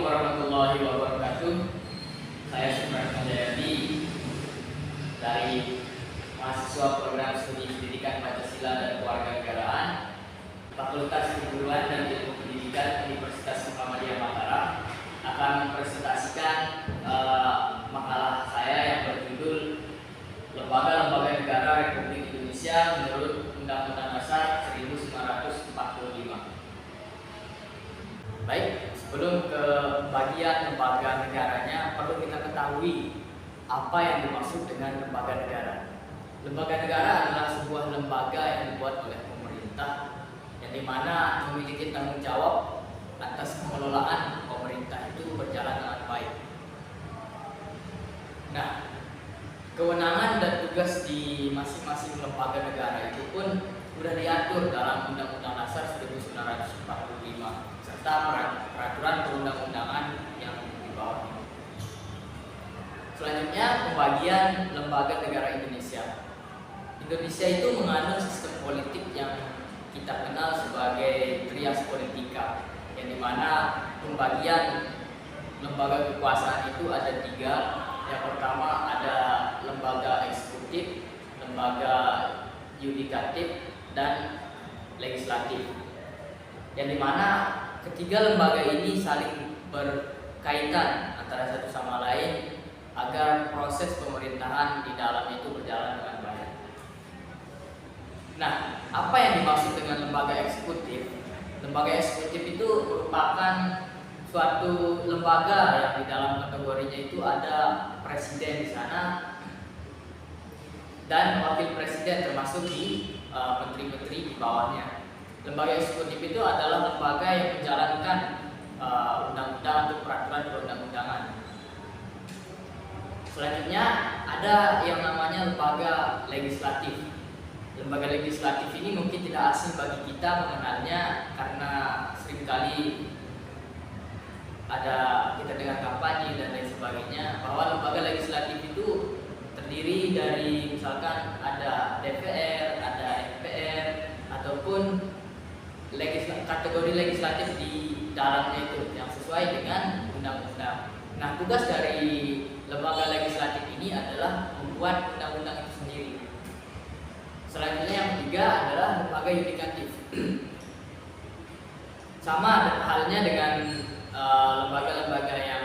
warahmatullahi wabarakatuh. Saya Suprapto Jayadi dari mahasiswa program studi pendidikan Pancasila dan Kewarganegaraan Fakultas Keguruan dan Ilmu Pendidikan Universitas Muhammadiyah Mataram akan mempresentasikan makalah saya yang berjudul Lembaga-lembaga Negara Republik Indonesia menurut Undang-Undang Dasar 1945. Baik, sebelum ke bagian lembaga negaranya, perlu kita ketahui apa yang dimaksud dengan lembaga negara. Lembaga negara adalah sebuah lembaga yang dibuat oleh pemerintah yang dimana memiliki tanggung jawab atas pengelolaan pemerintah itu berjalan dengan baik. Nah, kewenangan dan tugas di masing-masing lembaga negara itu pun sudah diatur dalam Undang-Undang Dasar 1945 serta peraturan perundang-undangan yang di bawahnya. Selanjutnya, pembagian lembaga negara Indonesia. Indonesia itu mengandung sistem politik yang kita kenal sebagai trias politika, yang dimana pembagian lembaga kekuasaan itu ada 3. Yang pertama ada lembaga eksekutif, lembaga yudikatif, dan legislatif, yang dimana ketiga lembaga ini saling berkaitan antara satu sama lain agar proses pemerintahan di dalamnya itu berjalan dengan baik. Nah, apa yang dimaksud dengan lembaga eksekutif? Lembaga eksekutif itu merupakan suatu lembaga yang di dalam kategorinya itu ada presiden di sana dan wakil presiden termasuk di menteri-menteri di bawahnya. Lembaga eksekutif itu adalah lembaga yang menjalankan undang-undang atau peraturan perundang-undangan. Selanjutnya ada yang namanya lembaga legislatif. Lembaga legislatif ini mungkin tidak asing bagi kita mengenalnya karena seringkali ada kita dengar kampanye dan lain sebagainya, bahwa lembaga legislatif itu terdiri dari misalkan ada DPR, ada MPR, ataupun kategori legislatif di dalamnya itu yang sesuai dengan undang-undang. Nah, tugas dari lembaga legislatif ini adalah membuat undang-undang itu sendiri. Selanjutnya yang ketiga adalah lembaga yudikatif. Sama halnya dengan lembaga-lembaga yang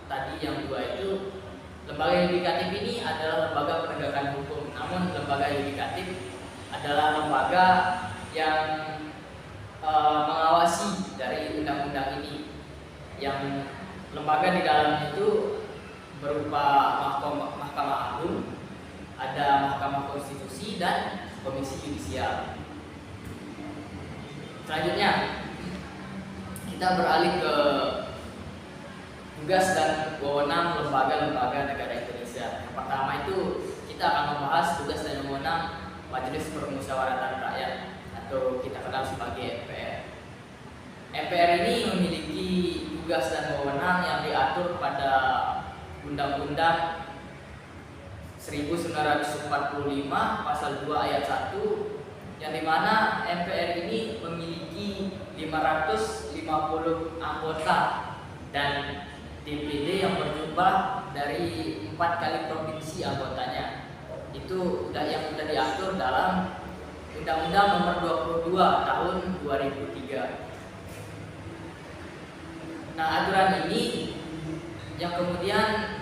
tadi yang 2 itu. Lembaga yudikatif ini adalah lembaga penegakan hukum. Namun lembaga yudikatif adalah lembaga yang mengawasi dari undang-undang ini. Yang lembaga di dalamnya itu berupa Mahkamah Agung, ada Mahkamah Konstitusi, dan Komisi Yudisial. Selanjutnya kita beralih ke tugas dan wewenang lembaga-lembaga negara Indonesia. Yang pertama itu kita akan membahas tugas dan wewenang Majelis Permusyawaratan Rakyat atau kita kenal sebagai MPR. MPR ini memiliki tugas dan wewenang yang diatur pada Undang-Undang 1945 pasal 2 ayat 1, yang dimana MPR ini memiliki 550 anggota dan DPD yang berjumlah dari 4 kali provinsi anggotanya. Itu yang sudah diatur dalam Undang-Undang Nomor 22 Tahun 2003. Nah, aturan ini yang kemudian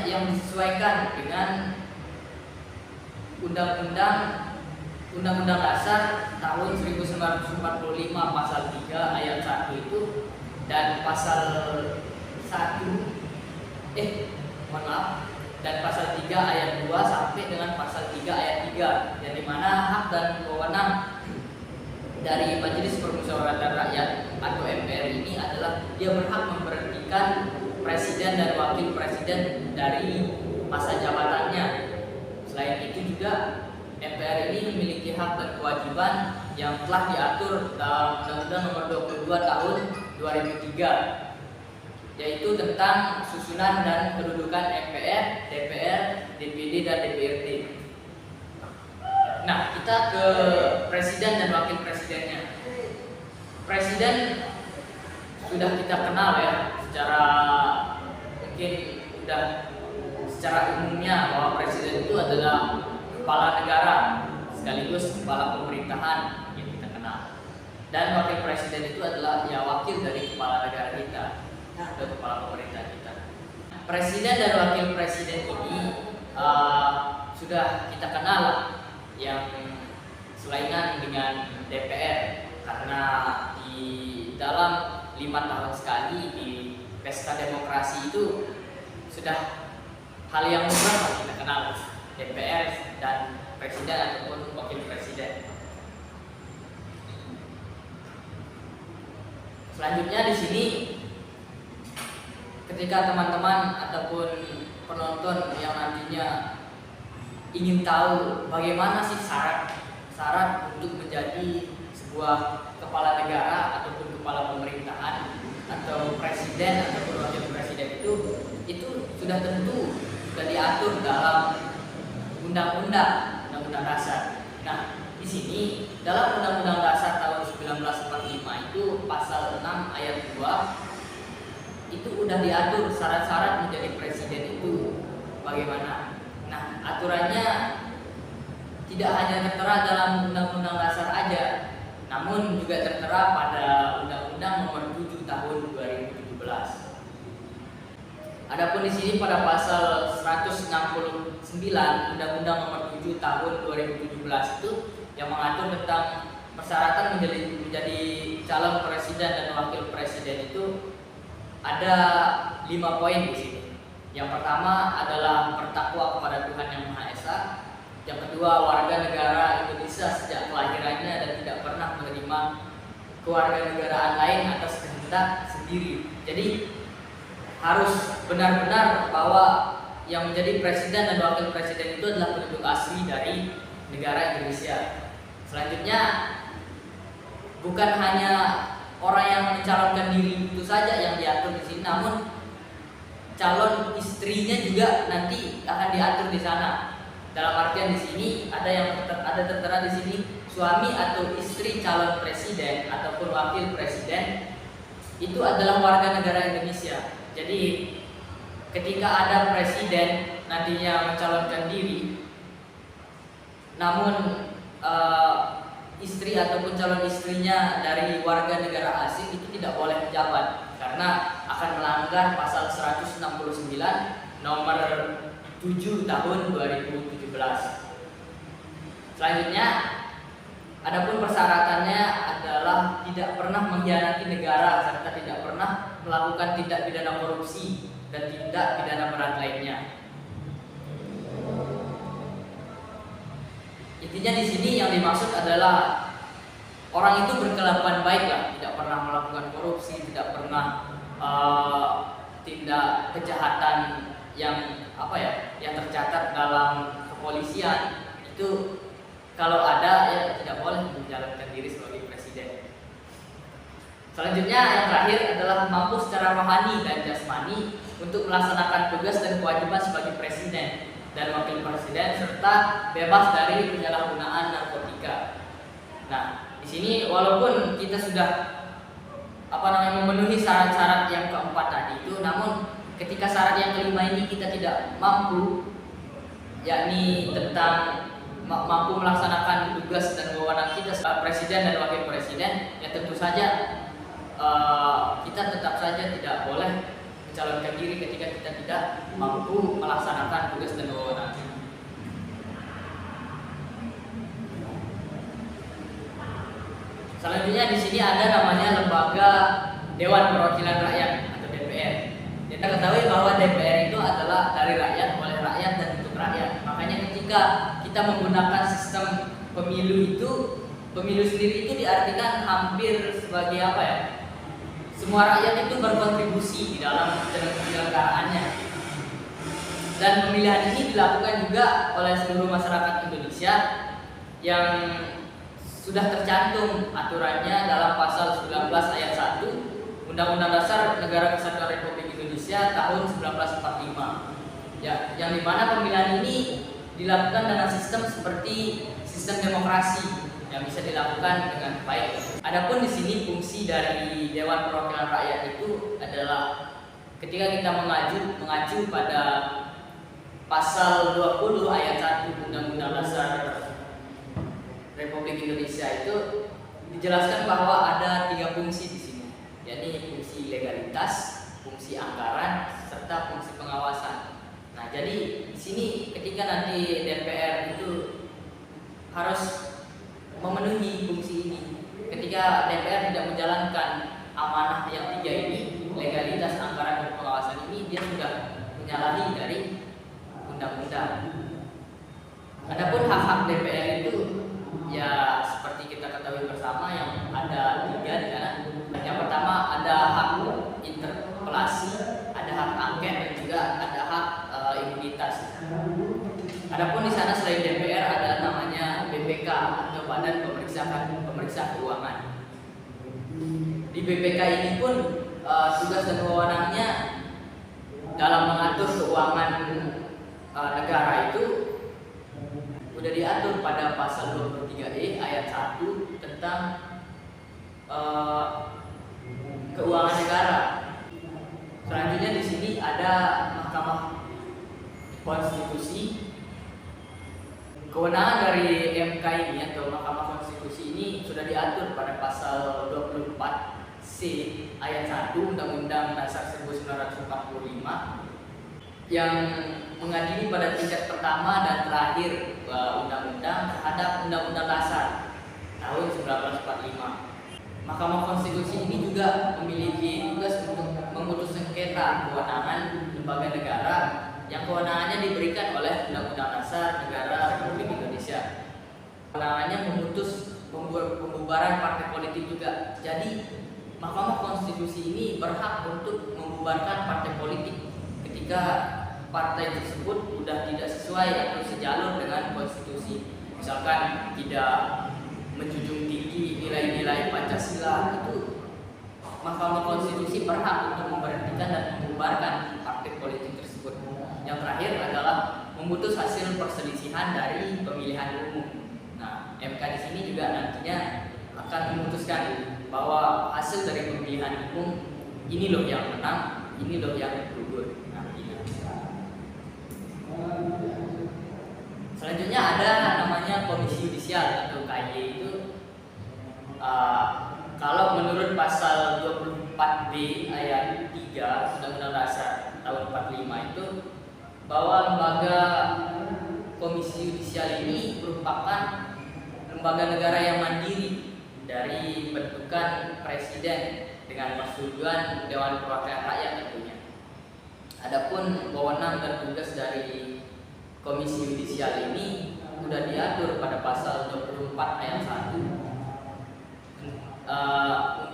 yang disesuaikan dengan Undang-Undang Dasar tahun 1945 pasal 3 ayat 1 itu dan pasal 3 ayat 2 sampai dengan pasal 3 ayat 3, yang dimana hak dan wewenang dari Majelis Permusyawaratan Rakyat atau MPR ini adalah dia berhak memberhentikan presiden dan wakil presiden dari masa jabatannya. Selain itu juga MPR ini memiliki hak dan kewajiban yang telah diatur dalam Undang-Undang Nomor 22 Tahun 2003, yaitu tentang susunan dan kedudukan MPR, DPR, DPD, dan DPRD. Nah, kita ke presiden dan wakil presidennya. Presiden sudah kita kenal ya secara mungkin udah secara umumnya bahwa presiden itu adalah kepala negara sekaligus kepala pemerintahan yang kita kenal, dan wakil presiden itu adalah ya wakil dari kepala negara kita atau kepala pemerintah kita. Presiden dan wakil presiden ini sudah kita kenal yang selainan dengan DPR, karena di dalam 5 tahun sekali di pesta demokrasi itu sudah hal yang mudah kita kenal DPR dan presiden ataupun wakil presiden. Selanjutnya di sini ketika teman-teman ataupun penonton yang nantinya ingin tahu bagaimana sih syarat untuk menjadi sebuah kepala negara ataupun kepala pemerintahan atau presiden ataupun wakil presiden itu sudah tentu sudah diatur dalam undang-undang dasar. Nah, di sini dalam Undang-Undang Dasar tahun 1945 itu pasal 6 ayat 2 itu udah diatur syarat-syarat menjadi presiden itu bagaimana. Nah, aturannya tidak hanya tertera dalam Undang-Undang Dasar aja, namun juga tertera pada Undang-Undang Nomor 7 Tahun 2017. Adapun di sini pada pasal 169 Undang-Undang Nomor 7 Tahun 2017 itu yang mengatur tentang persyaratan menjadi calon presiden dan wakil presiden itu ada 5 poin di sini. Yang pertama adalah bertakwa kepada Tuhan Yang Maha Esa. Yang kedua, warga negara Indonesia sejak kelahirannya dan tidak pernah menerima kewarganegaraan lain atas kehendak sendiri. Jadi harus benar-benar bahwa yang menjadi presiden dan wakil presiden itu adalah penduduk asli dari negara Indonesia. Selanjutnya, bukan hanya orang yang mencalonkan diri itu saja yang diatur di sini, namun calon istrinya juga nanti akan diatur di sana. Dalam artian di sini ada tertera di sini suami atau istri calon presiden ataupun wakil presiden itu adalah warga negara Indonesia. Jadi ketika ada presiden nantinya mencalonkan diri, namun istri ataupun calon istrinya dari warga negara asing itu tidak boleh menjabat karena akan melanggar pasal 169 nomor 7 tahun 2017. Selanjutnya, adapun persyaratannya adalah tidak pernah mengkhianati negara serta tidak pernah melakukan tindak pidana korupsi dan tindak pidana berat lainnya. Intinya di sini yang dimaksud adalah orang itu berkelakuan baik lah, tidak pernah melakukan korupsi, tidak pernah tindak kejahatan yang yang tercatat dalam kepolisian itu. Kalau ada ya tidak boleh menjalankan diri sebagai presiden. Selanjutnya yang terakhir adalah mampu secara rohani dan jasmani untuk melaksanakan tugas dan kewajiban sebagai presiden dan wakil presiden serta bebas dari penyalahgunaan narkotika. Nah, di sini walaupun kita sudah memenuhi syarat-syarat yang keempat tadi itu, namun ketika syarat yang kelima ini kita tidak mampu, yakni tentang mampu melaksanakan tugas dan wewenang kita sebagai presiden dan wakil presiden, ya tentu saja kita tetap saja tidak boleh mencalonkan diri ketika kita tidak mampu melaksanakan tugas dan wewenang. Selanjutnya di sini ada namanya lembaga Dewan Perwakilan Rakyat atau DPR. Kita ketahui bahwa DPR itu adalah dari rakyat, oleh rakyat dan untuk rakyat. Makanya ketika kita menggunakan sistem pemilu itu, pemilu sendiri itu diartikan hampir sebagai semua rakyat itu berkontribusi di dalam penyelenggaraannya. Dan pemilihan ini dilakukan juga oleh seluruh masyarakat Indonesia yang sudah tercantum aturannya dalam pasal 19 ayat 1 Undang-Undang Dasar Negara Kesatuan Republik Indonesia tahun 1945. Ya, yang dimana pemilihan ini dilakukan dengan sistem seperti sistem demokrasi, yang bisa dilakukan dengan baik. Adapun di sini fungsi dari Dewan Perwakilan Rakyat itu adalah ketika kita mengacu pada pasal 20 ayat 1 Undang-Undang Dasar Republik Indonesia itu dijelaskan bahwa ada 3 fungsi di sini, yakni fungsi legalitas, fungsi anggaran, serta fungsi pengawasan. Nah, jadi di sini ketika nanti DPR itu harus memenuhi fungsi ini. Ketika DPR tidak menjalankan amanah yang 3 ini, legalitas, anggaran, dan pengawasan ini, dia sudah menyalahi dari undang-undang. Adapun hak-hak DPR itu ya seperti kita ketahui bersama yang ada 3 di sana. Yang pertama ada hak interpelasi, ada hak angket, dan juga ada hak imunitas. Adapun di sana selain DPR ada namanya BPK atau Badan Pemeriksa Keuangan. Di BPK ini pun tugas dan wewenangnya dalam mengatur keuangan negara itu sudah diatur pada pasal 23E ayat 1 tentang keuangan negara. Selanjutnya di sini ada Mahkamah Konstitusi. Kewenangan dari MK ini atau Mahkamah Konstitusi ini sudah diatur pada pasal 24C ayat 1 Undang-Undang Dasar 1945 yang mengadili pada tingkat pertama dan terakhir undang-undang terhadap Undang-Undang Dasar tahun 1945. Mahkamah Konstitusi ini juga memiliki tugas untuk memutus sengketa kewenangan lembaga negara yang kewenangannya diberikan oleh Undang-Undang Dasar Negara Republik Indonesia. Kewenangannya memutus pembubaran partai politik juga. Jadi Mahkamah Konstitusi ini berhak untuk membubarkan partai politik ketika partai tersebut sudah tidak sesuai atau sejalur dengan konstitusi. Misalkan tidak menjunjung tinggi nilai-nilai Pancasila, itu Mahkamah Konstitusi berhak untuk memberhentikan dan membubarkan partai politik tersebut. Yang terakhir adalah memutus hasil perselisihan dari pemilihan umum. Nah, MK di sini juga nantinya akan memutuskan bahwa hasil dari pemilihan umum ini loh yang menang, ini loh yang gugur. Nah, ini. Selanjutnya ada namanya Komisi Yudisial atau KY itu. Kalau menurut pasal 24B ayat 3 Undang-Undang Dasar tahun 45 itu bahwa lembaga Komisi Yudisial ini merupakan lembaga negara yang mandiri dari bentukan presiden dengan persetujuan Dewan Perwakilan Rakyat tentunya. Adapun wewenang dan tugas dari Komisi Yudisial ini sudah diatur pada pasal 24 ayat 1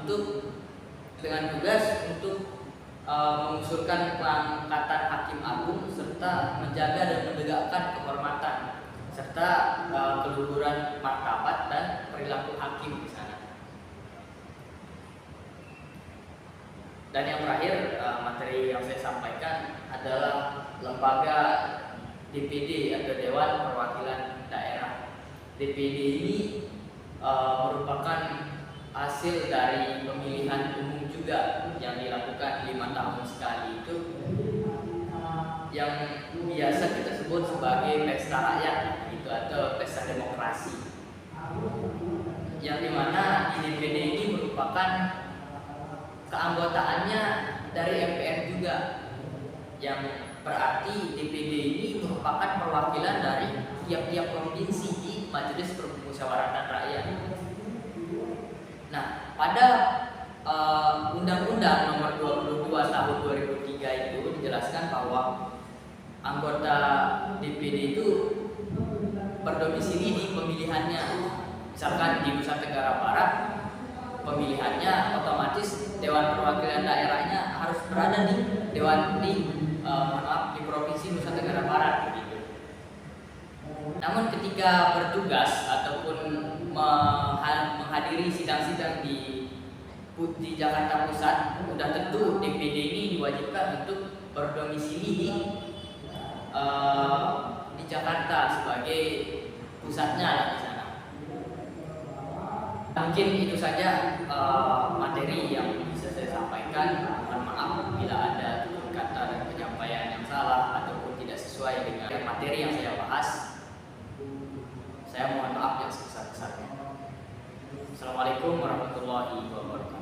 untuk dengan tugas untuk mengusulkan pengangkatan hakim agung serta menjaga dan menegakkan kehormatan serta keluhuran martabat dan perilaku hakim di sana. Dan yang terakhir materi yang saya sampaikan adalah lembaga DPD atau Dewan Perwakilan Daerah. DPD ini merupakan hasil dari pemilihan umum juga yang dilakukan 5 tahun sekali itu, yang biasa kita sebut sebagai pesta rakyat gitu, atau pesta demokrasi, yang dimana di DPD ini merupakan keanggotaannya dari MPR juga, yang berarti DPD ini merupakan perwakilan dari tiap-tiap provinsi di Majelis Permusyawaratan Rakyat. Nah, pada Undang-Undang Nomor 22 Tahun 2003 itu dijelaskan bahwa anggota DPD itu berdomisili di pemilihannya. Misalkan di Nusa Tenggara Barat, pemilihannya otomatis Dewan Perwakilan Daerahnya harus berada di di Provinsi Nusa Tenggara Barat gitu. Namun ketika bertugas ataupun menghadiri sidang-sidang di Jakarta Pusat, sudah tentu DPD ini diwajibkan untuk berdomisili di Jakarta sebagai pusatnya lah di sana. Mungkin itu saja materi yang bisa saya sampaikan. Mohon maaf bila ada tutur kata dan penyampaian yang salah ataupun tidak sesuai dengan materi yang saya bahas. Saya mohon maaf yang sebesar-besarnya. Assalamualaikum warahmatullahi wabarakatuh.